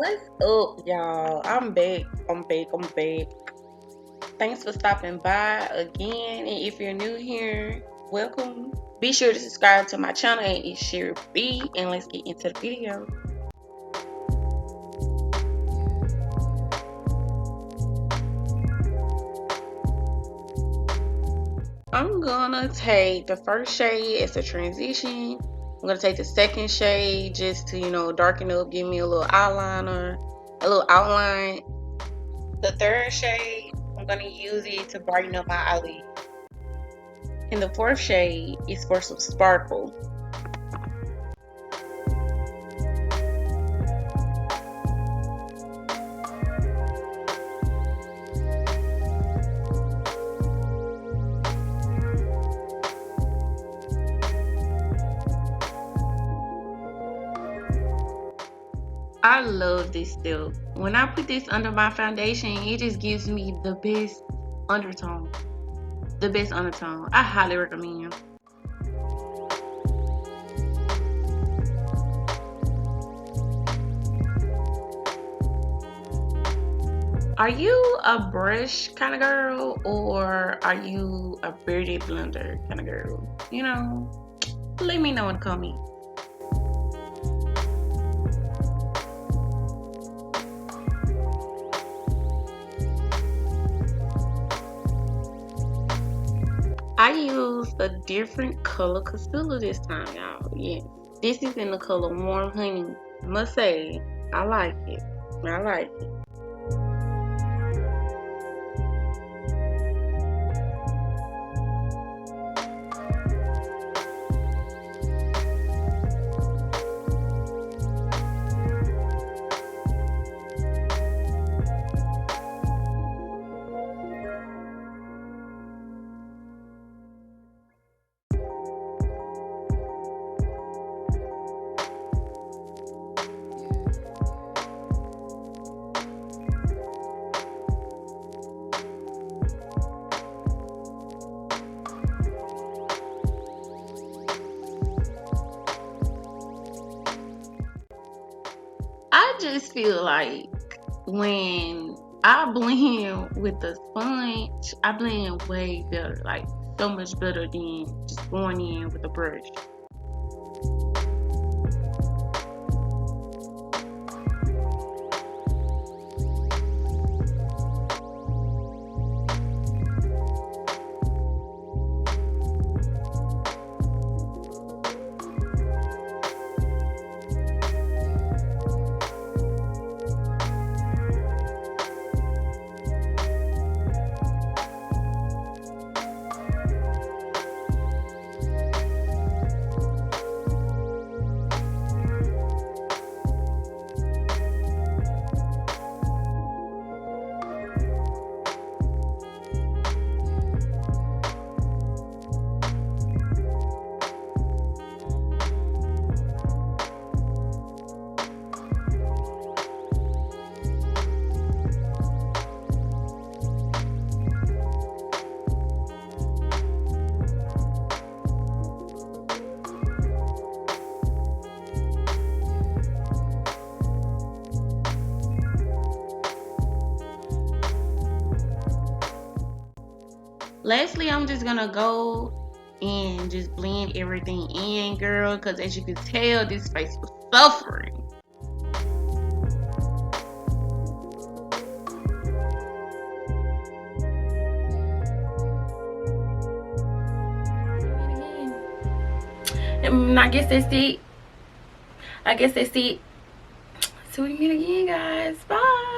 What's up, y'all? I'm back. I'm back. Thanks for stopping by again. And if you're new here, welcome. Be sure to subscribe to my channel and it's Sherry B. And let's get into the video. I'm gonna take the first shade as a transition. I'm gonna take the second shade just to, darken up, give me a little eyeliner, a little outline. The third shade, I'm gonna use it to brighten up my eyelid. And the fourth shade is for some sparkle. I love this still. When I put this under my foundation, it just gives me the best undertone. I highly recommend. Are you a brush kind of girl or are you a bearded blender kind of girl? Let me know in the comments. I used a different color concealer this time, y'all. Yes. This is in the color Warm Honey. Must say, I like it. I just feel like when I blend with the sponge, I blend way better, like so much better than just going in with a brush. Lastly, I'm just gonna go and just blend everything in, girl, because as you can tell, this face was suffering. I guess that's it. Till we meet again, guys. Bye.